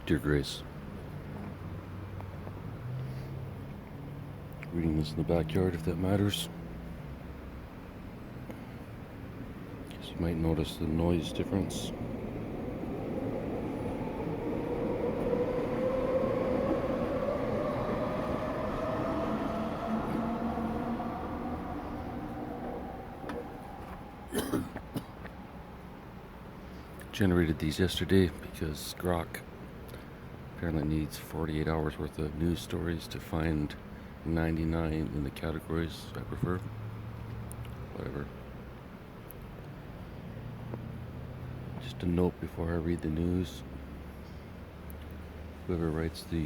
Dear Grace, reading this in the backyard if that matters. Guess you might notice the noise difference. Generated these yesterday because Grok apparently needs 48 hours worth of news stories to find 99 in the categories I prefer. Whatever. Just a note before I read the news. Whoever writes the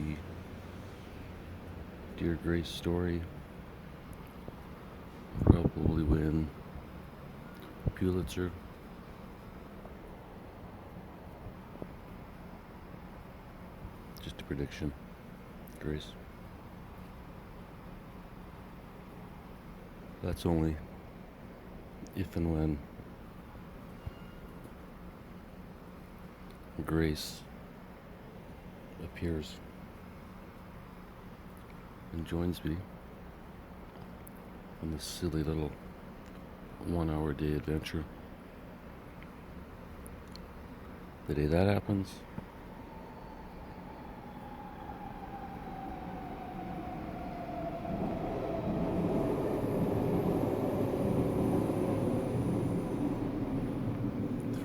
Dear Grace story will probably win Pulitzer. Just a prediction, Grace. That's only if and when Grace appears and joins me on this silly little 1 hour day adventure. The day that happens,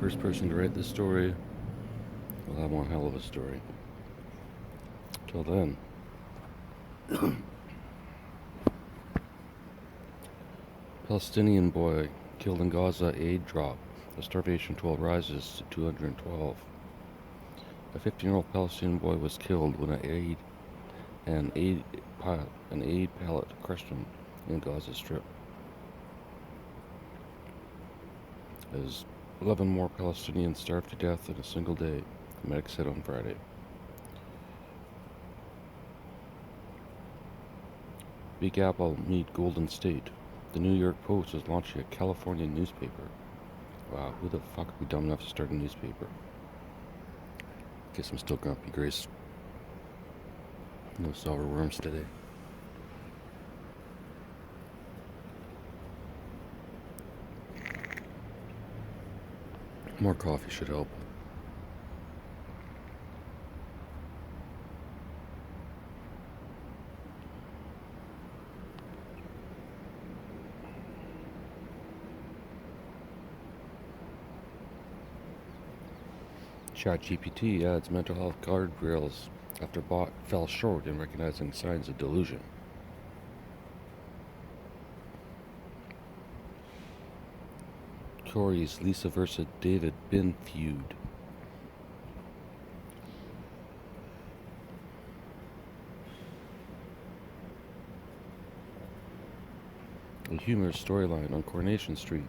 first person to write this story will have one hell of a story. Till then. Palestinian boy killed in Gaza, aid drop. The starvation toll rises to 212. A 15-year-old Palestinian boy was killed when an aid pallet crushed him in Gaza Strip. As 11 more Palestinians starved to death in a single day, the medics said on Friday. Big Apple meet Golden State. The New York Post is launching a California newspaper. Wow, who the fuck would be dumb enough to start a newspaper? Guess I'm still grumpy, Grace. No sour worms today. More coffee should help. ChatGPT adds mental health guardrails after bot fell short in recognizing signs of delusion. Corey's Lisa versus David Bin feud. A humorous storyline on Coronation Street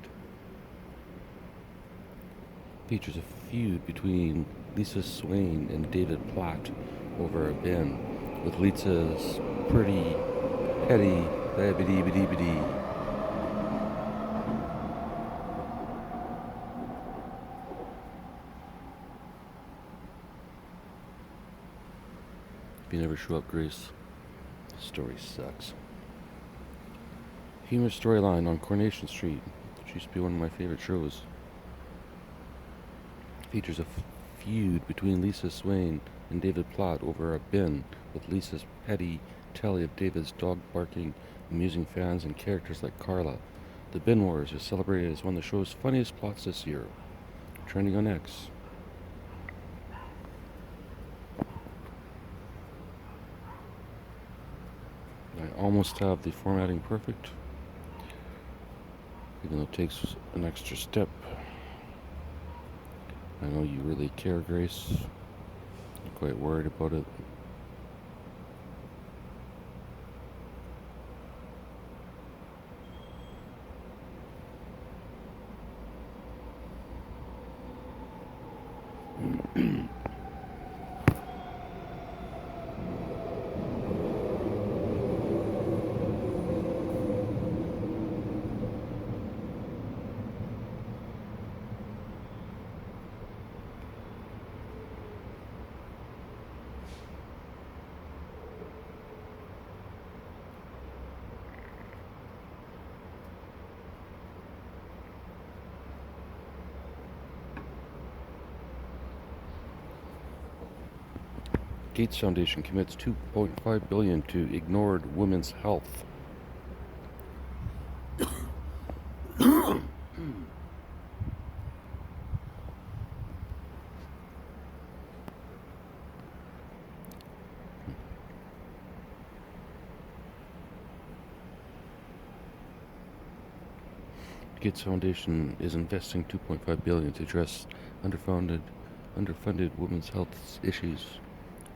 features a feud between Lisa Swain and David Platt over a bin, with Lisa's pretty, petty, biddy. If you never show up, Grace, the story sucks. Humorous storyline on Coronation Street, which used to be one of my favorite shows, features a feud between Lisa Swain and David Platt over a bin, with Lisa's petty tally of David's dog barking amusing fans and characters like Carla. The Bin Wars is celebrated as one of the show's funniest plots this year, trending on X. I almost have the formatting perfect, even though it takes an extra step. I know you really care, Grace. I'm quite worried about it. Gates Foundation commits $2.5 billion to ignored women's health. Gates Foundation is investing $2.5 billion to address underfunded women's health issues,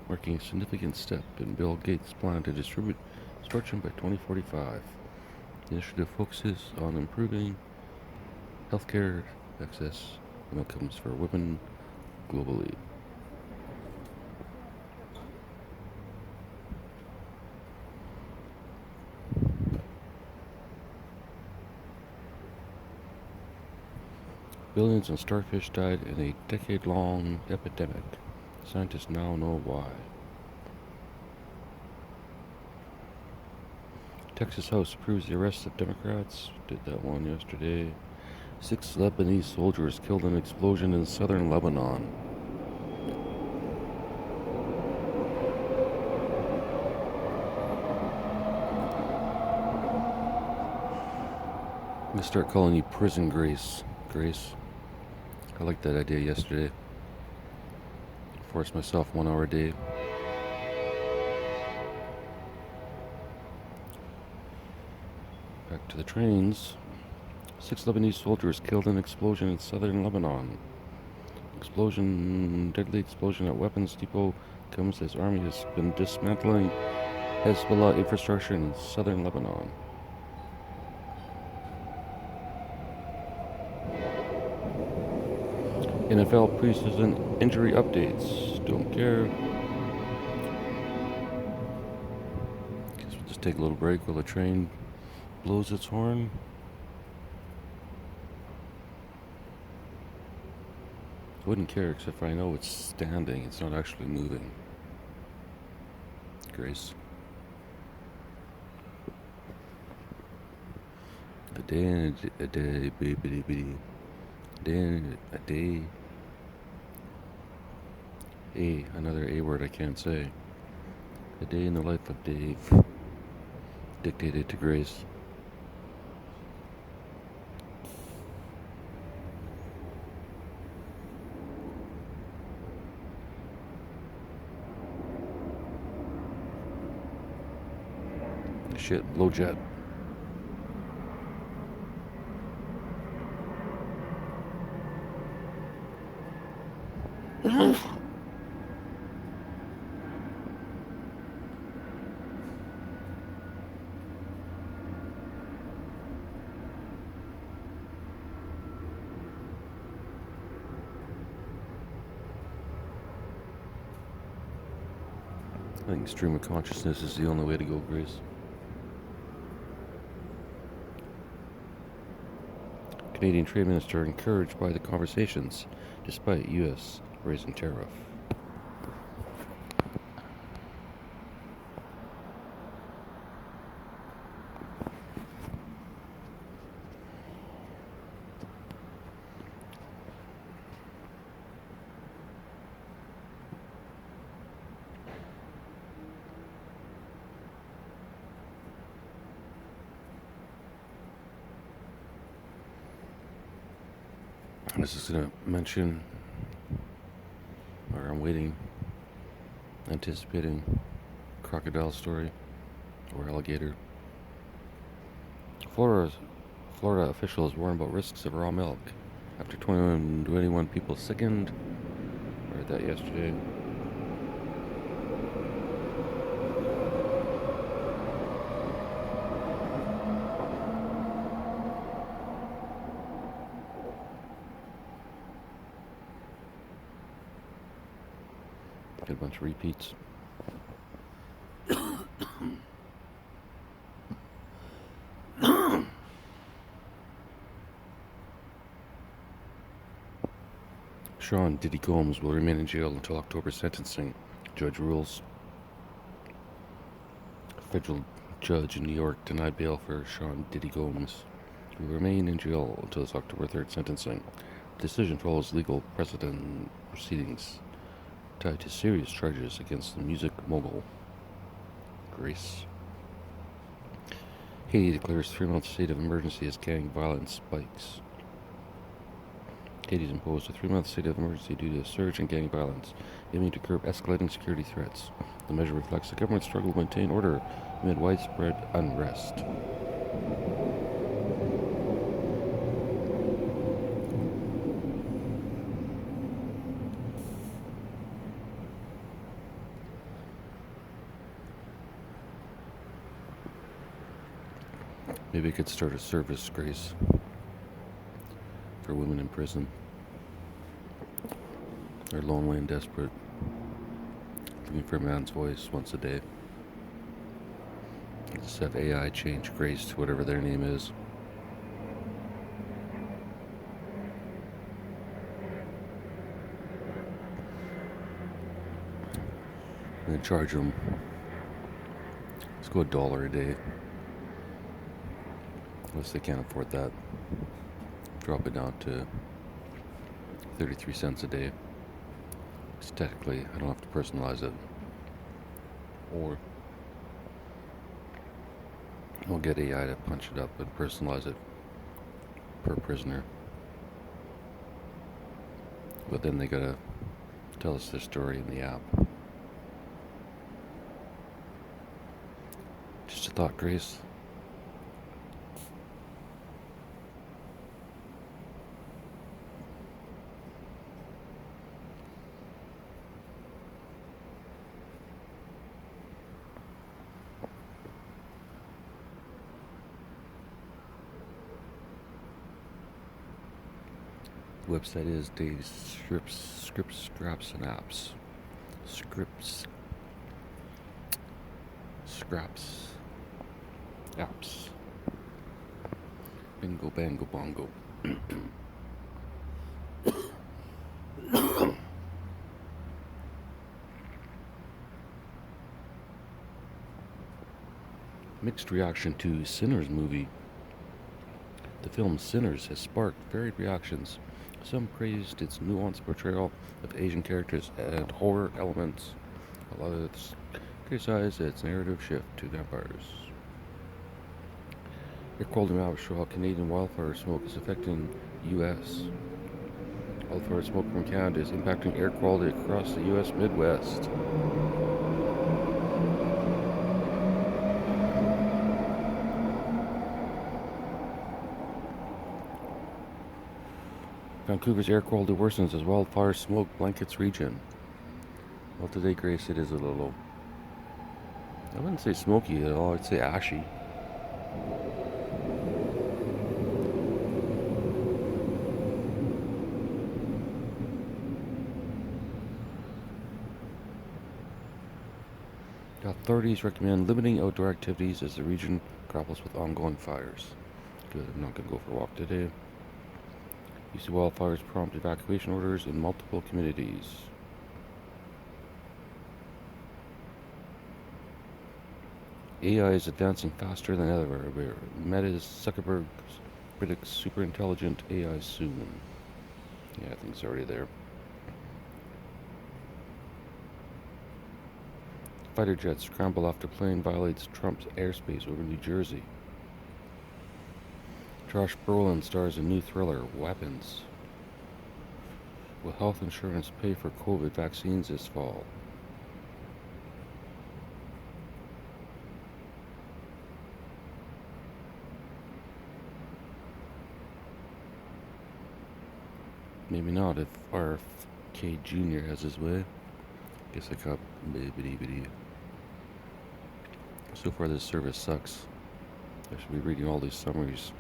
marking a significant step in Bill Gates' plan to distribute instruction by 2045. The initiative focuses on improving healthcare access and outcomes for women globally. Billions of starfish died in a decade-long epidemic. Scientists now know why. Texas House approves the arrest of Democrats. Did that one yesterday. 6 Lebanese soldiers killed in an explosion in southern Lebanon. I'm going to start calling you Prison Grace. Grace. I liked that idea yesterday. Forced myself 1 hour a day. Back to the trains. 6 Lebanese soldiers killed in an explosion in southern Lebanon. Deadly explosion at weapons depot comes as army has been dismantling Hezbollah infrastructure in southern Lebanon. NFL preseason injury updates. Don't care. Guess we'll just take a little break while the train blows its horn. I wouldn't care except for I know it's standing. It's not actually moving. Grace. A day and a day, baby. Day and a day. Another A word I can't say. A day in the life of Dave. Dictated to Grace. Shit, low jet. I think stream of consciousness is the only way to go, Grace. Canadian Trade Minister encouraged by the conversations, despite U.S. raising tariff. I was just going to mention, or I'm waiting, anticipating crocodile story, or alligator. Florida officials warn about risks of raw milk after 21 people sickened. I read that yesterday. Got a bunch of repeats. Sean Diddy Combs will remain in jail until October sentencing. Judge rules. A federal judge in New York denied bail for Sean Diddy Combs, who will remain in jail until his October 3rd sentencing. The decision follows legal precedent proceedings tied to serious charges against the music mogul. Grace. Haiti declares 3-month state of emergency as gang violence spikes. Haiti's imposed a 3-month state of emergency due to a surge in gang violence, aiming to curb escalating security threats. The measure reflects the government's struggle to maintain order amid widespread unrest. Maybe I could start a service, Grace, for women in prison. They're lonely and desperate, looking for a man's voice once a day. Just have AI change Grace to whatever their name is. And then charge them. Let's go $1 a day. Unless they can't afford that. Drop it down to 33 cents a day. Technically, I don't have to personalize it. Or we'll get AI to punch it up and personalize it per prisoner. But then they gotta tell us their story in the app. Just a thought, Grace. The website is Dave's Scripts, Scraps, and Apps. Scraps, Apps. Bingo, bango, bongo. Mixed reaction to Sinners movie. The film Sinners has sparked varied reactions. Some praised its nuanced portrayal of Asian characters and horror elements, while others criticized its narrative shift to vampires. Air quality maps show how Canadian wildfire smoke is affecting U.S. Wildfire smoke from Canada is impacting air quality across the U.S. Midwest. Vancouver's air quality worsens as wildfire smoke blankets region. Well, today, Grace, it is a little, I wouldn't say smoky at all, I'd say ashy. Authorities recommend limiting outdoor activities as the region grapples with ongoing fires. Good, I'm not going to go for a walk today. BC wildfires prompt evacuation orders in multiple communities. AI is advancing faster than ever. Meta's Zuckerberg predicts super intelligent AI soon. Yeah, I think it's already there. Fighter jets scramble after plane violates Trump's airspace over New Jersey. Josh Brolin stars in new thriller, Weapons. Will health insurance pay for COVID vaccines this fall? Maybe not if RFK Jr. has his way. Guess I got bibbidi. So far this service sucks. I should be reading all these summaries.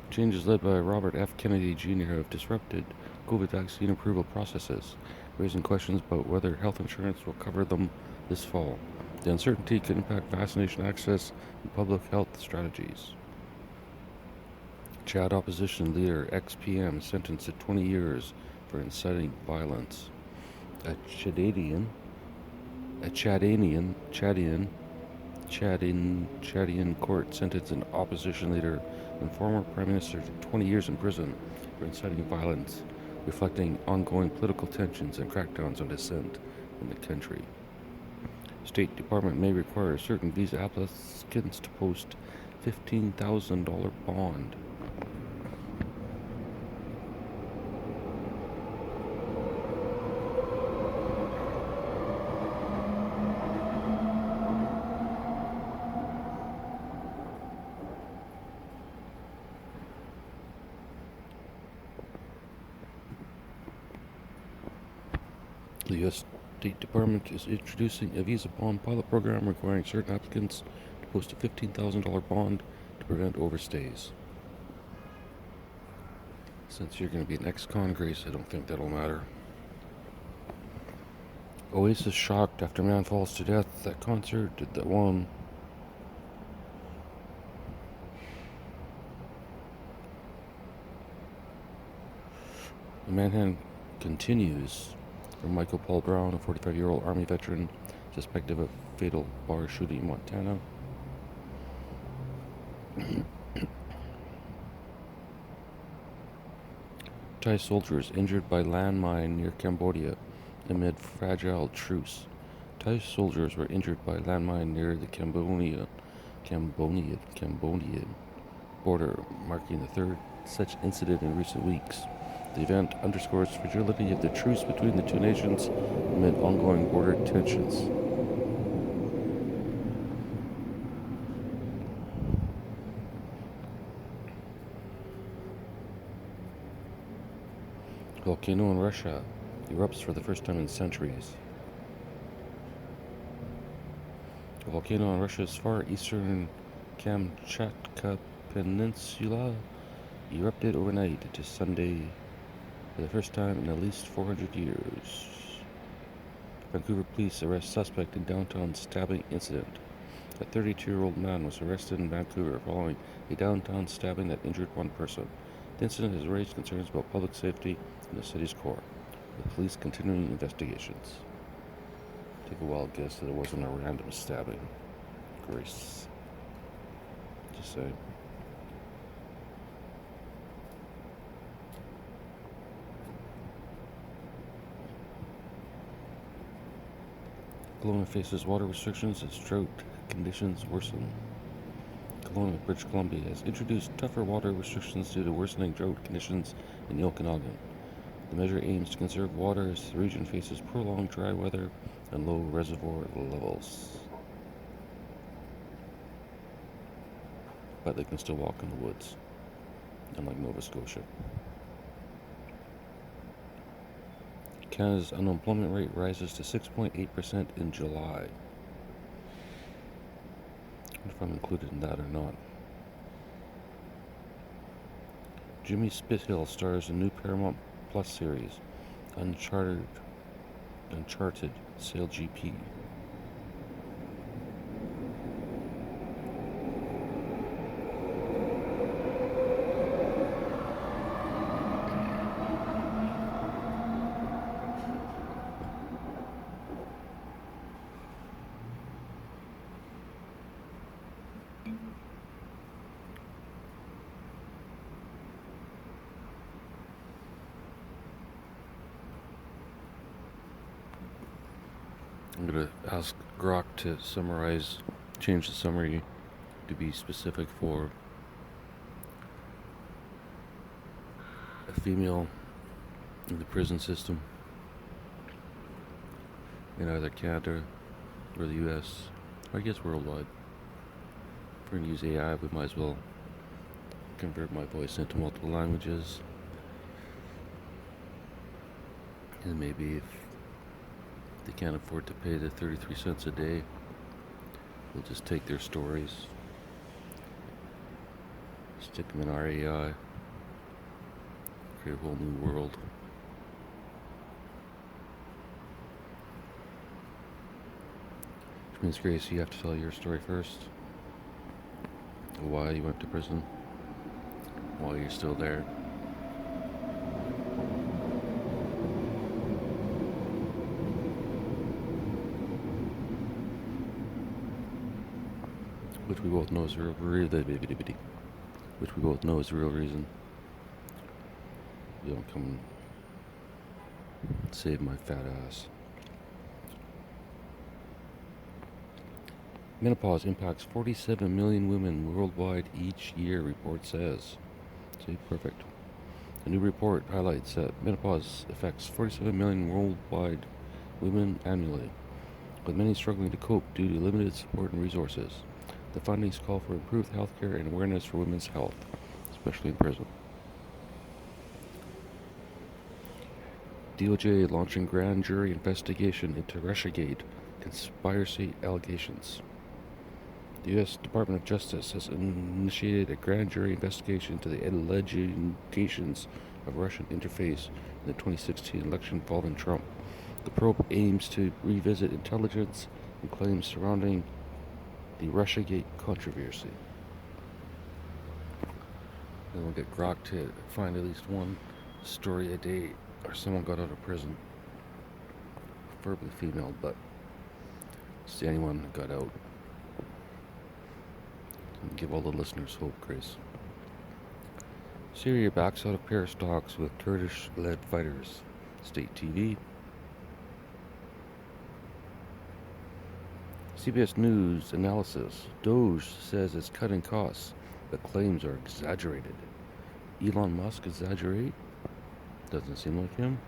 Changes led by Robert F. Kennedy Jr. have disrupted COVID vaccine approval processes, raising questions about whether health insurance will cover them this fall. The uncertainty could impact vaccination access and public health strategies. Chad opposition leader ex-PM sentenced to 20 years for inciting violence. A Chadian court sentenced an opposition leader and former Prime Minister to 20 years in prison for inciting violence. reflecting ongoing political tensions and crackdowns on dissent in the country. State Department may require certain visa applicants to post $15,000 bond. The U.S. State Department is introducing a visa bond pilot program requiring certain applicants to post a $15,000 bond to prevent overstays. Since you're going to be an ex-con, Grace, I don't think that'll matter. Oasis shocked after man falls to death at concert at that one. The manhunt continues for Michael Paul Brown, a 45-year-old Army veteran suspected of a fatal bar shooting in Montana. Thai soldiers injured by landmine near Cambodia amid fragile truce. Thai soldiers were injured by landmine near the Cambodian border, marking the third such incident in recent weeks. The event underscores the fragility of the truce between the two nations amid ongoing border tensions. Volcano in Russia erupts for the first time in centuries. A volcano on Russia's far eastern Kamchatka Peninsula erupted overnight to Sunday for the first time in at least 400 years. Vancouver police arrest suspect in downtown stabbing incident. A 32-year-old man was arrested in Vancouver following a downtown stabbing that injured one person. The incident has raised concerns about public safety in the city's core, with police continuing investigations. Take a wild guess that it wasn't a random stabbing. Grace. Just saying. Kelowna faces water restrictions as drought conditions worsen. Kelowna, British Columbia has introduced tougher water restrictions due to worsening drought conditions in the Okanagan. The measure aims to conserve water as the region faces prolonged dry weather and low reservoir levels. But they can still walk in the woods, unlike Nova Scotia. Canada's unemployment rate rises to 6.8% in July. I wonder if I'm included in that or not. Jimmy Spithill stars in new Paramount Plus series, Uncharted Sail GP. I'm going to ask Grok to change the summary to be specific for a female in the prison system in either Canada or the US, or I guess worldwide. If we're going to use AI, we might as well convert my voice into multiple languages. And maybe if they can't afford to pay the 33 cents a day, we'll just take their stories, stick them in our AI, create a whole new world. Which means, Grace, you have to tell your story first. Why you went to prison, why you're still there. Which we both know is real reason. You don't come. You Save my fat ass. Menopause impacts 47 million women worldwide each year, report says. See, perfect. A new report highlights that menopause affects 47 million worldwide women annually, with many struggling to cope due to limited support and resources. The findings call for improved healthcare and awareness for women's health, especially in prison. DOJ launching grand jury investigation into Russiagate conspiracy allegations. The U.S. Department of Justice has initiated a grand jury investigation into the allegations of Russian interference in the 2016 election involving Trump. The probe aims to revisit intelligence and claims surrounding the Russiagate controversy. And we'll get Grok to find at least one story a day or someone got out of prison. Preferably female, but see anyone that got out. And give all the listeners hope, Grace. Syria backs out of Paris talks with Kurdish-led fighters. State TV. CBS News analysis. Doge says it's cutting costs, but claims are exaggerated. Elon Musk exaggerate? Doesn't seem like him.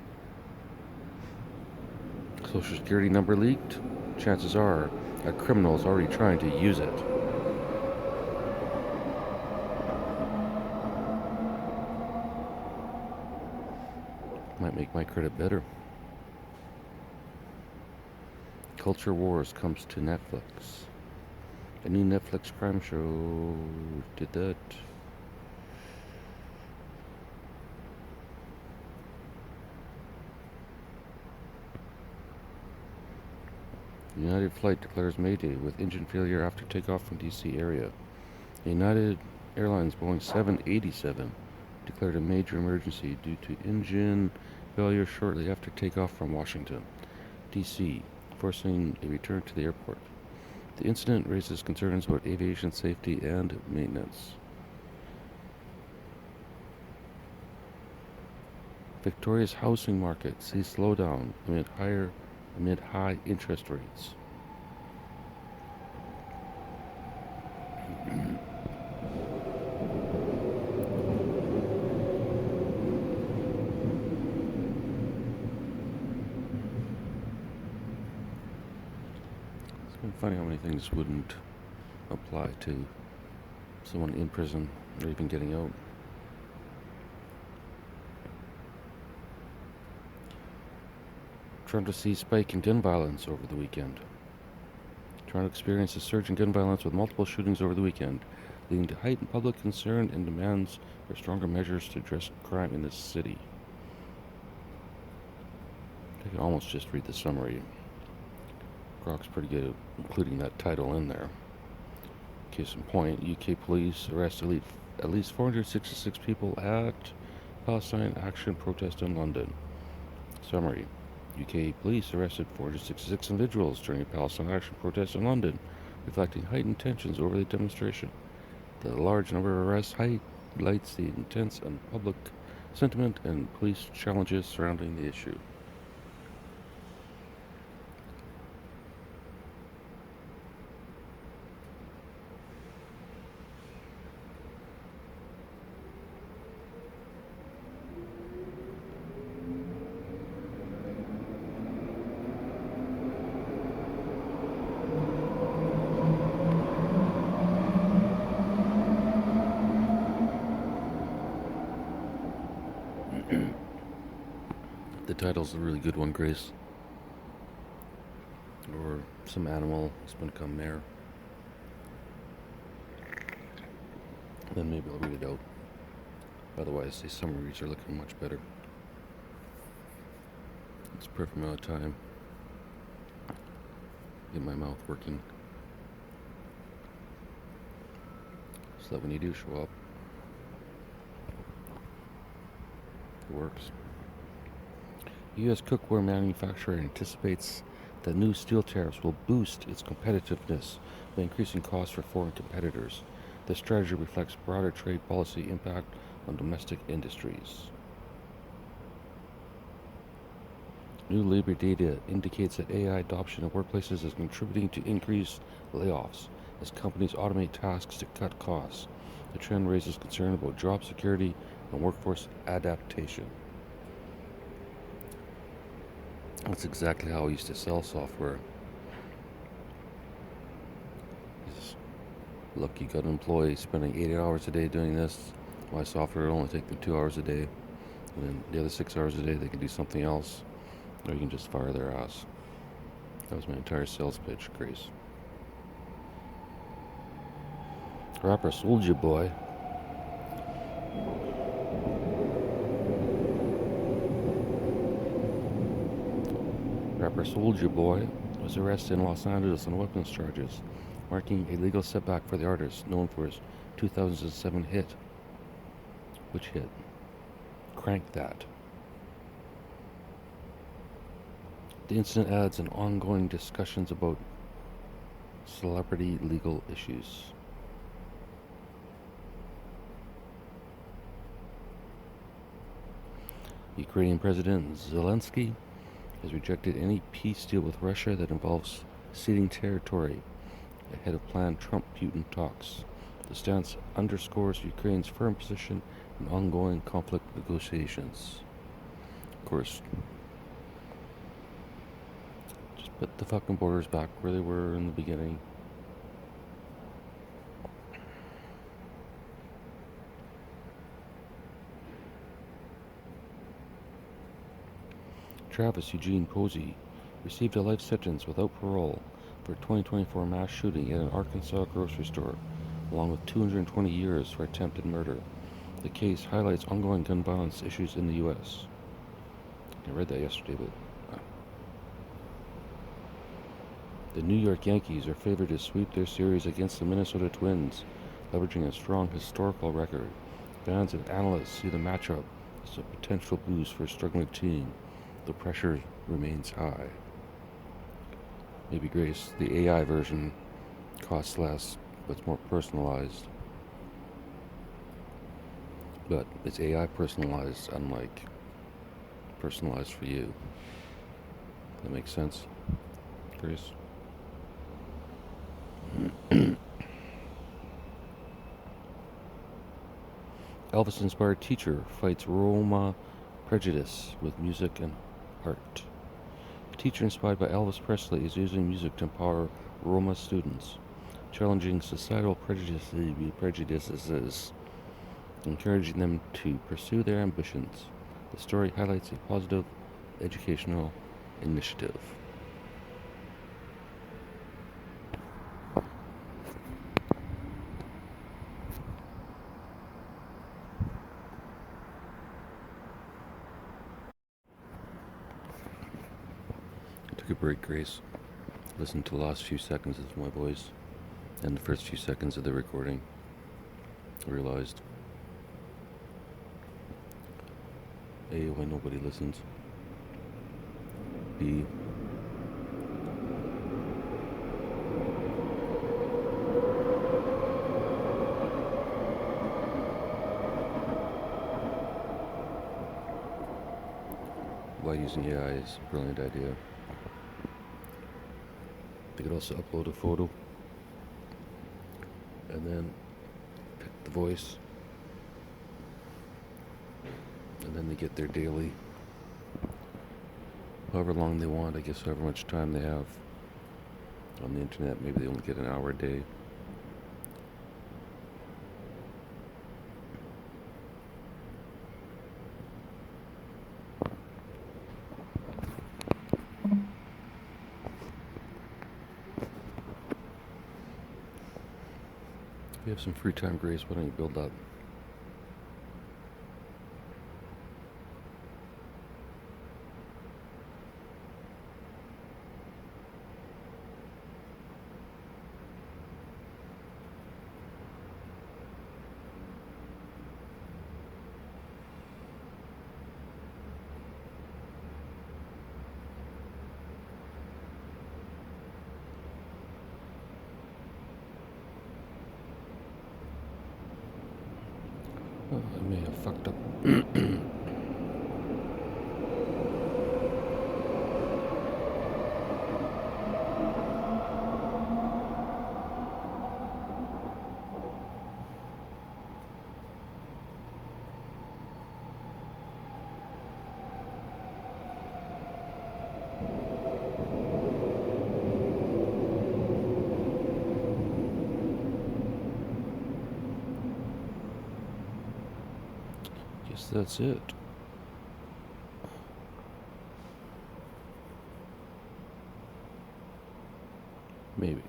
Social Security number leaked? Chances are a criminal is already trying to use it. Might make my credit better. Culture Wars comes to Netflix. A new Netflix crime show did that. United flight declares Mayday with engine failure after takeoff from DC area. United Airlines Boeing 787 declared a major emergency due to engine failure shortly after takeoff from Washington, D.C., forcing a return to the airport. The incident raises concerns about aviation safety and maintenance. Victoria's housing market sees slowdown amid high interest rates. Funny how many things wouldn't apply to someone in prison or even getting out. Toronto sees spike in gun violence over the weekend. Toronto experienced a surge in gun violence with multiple shootings over the weekend, leading to heightened public concern and demands for stronger measures to address crime in the city. I can almost just read the summary. Grok's pretty good at including that title in there. Case in point, UK police arrest at least 466 people at Palestinian action protest in London. Summary. UK police arrested 466 individuals during a Palestinian action protest in London, reflecting heightened tensions over the demonstration. The large number of arrests highlights the intense and public sentiment and police challenges surrounding the issue. The title's a really good one, Grace. Or some animal has become mayor. Then maybe I'll read it out. Otherwise, these summaries are looking much better. It's a perfect amount of time. Get my mouth working. So that when you do show up, it works. U.S. cookware manufacturer anticipates that new steel tariffs will boost its competitiveness by increasing costs for foreign competitors. The strategy reflects broader trade policy impact on domestic industries. New labor data indicates that AI adoption in workplaces is contributing to increased layoffs as companies automate tasks to cut costs. The trend raises concern about job security and workforce adaptation. That's exactly how I used to sell software. Just lucky got an employee spending 80 hours a day doing this. My software will only take them 2 hours a day. And then the other 6 hours a day they can do something else. Or you can just fire their ass. That was my entire sales pitch, Grace. Rapper Soulja Boy. Rapper Soulja Boy was arrested in Los Angeles on weapons charges, marking a legal setback for the artist, known for his 2007 hit. Which hit? Crank That. The incident adds an ongoing discussions about celebrity legal issues. Ukrainian President Zelensky has rejected any peace deal with Russia that involves ceding territory ahead of planned Trump-Putin talks. The stance underscores Ukraine's firm position in ongoing conflict negotiations. Of course, just put the fucking borders back where they were in the beginning. Travis Eugene Posey received a life sentence without parole for a 2024 mass shooting at an Arkansas grocery store, along with 220 years for attempted murder. The case highlights ongoing gun violence issues in the U.S. I read that yesterday, but the New York Yankees are favored to sweep their series against the Minnesota Twins, leveraging a strong historical record. Fans and analysts see the matchup as a potential boost for a struggling team. The pressure remains high. Maybe Grace, the AI version, costs less, but it's more personalized. But it's AI personalized, unlike personalized for you. That makes sense, Grace? Elvis-inspired teacher fights Roma prejudice with music and art. A teacher inspired by Elvis Presley is using music to empower Roma students, challenging societal prejudices, encouraging them to pursue their ambitions. The story highlights a positive educational initiative. Took a break, Grace. Listen to the last few seconds of my voice and the first few seconds of the recording. I realized A, why nobody listens. B, why using AI is a brilliant idea. They could also upload a photo and then pick the voice, and then they get their daily, however long they want, I guess however much time they have on the internet. Maybe they only get an hour a day. If you have some free time, Grace, why don't you build that? Oh, I may have fucked up. Guess that's it. Maybe.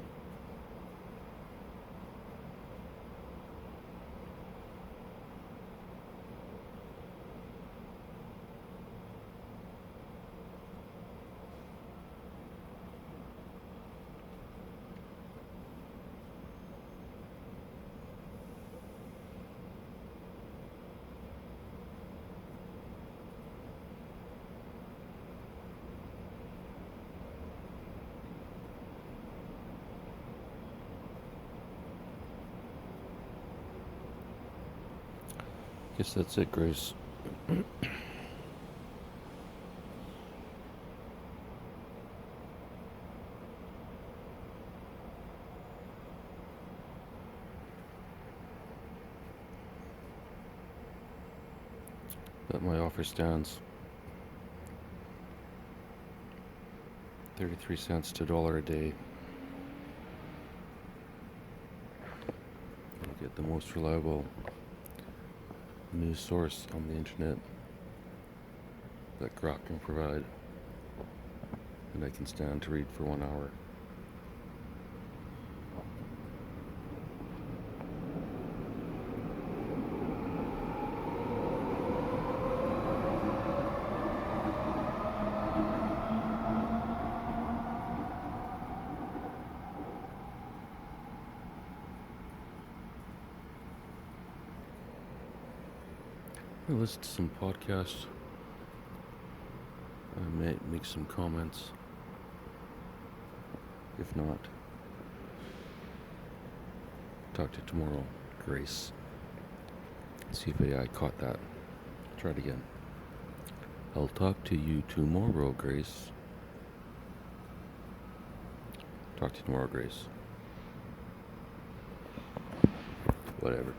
Guess that's it, Grace. But my offer stands. 33 cents to $1 a day. You get the most reliable news source on the internet that Grok can provide, and I can stand to read for 1 hour. I listen to some podcasts. I may make some comments. If not, talk to you tomorrow, Grace. See if AI caught that. Try it again. I'll talk to you tomorrow, Grace. Talk to you tomorrow, Grace. Whatever.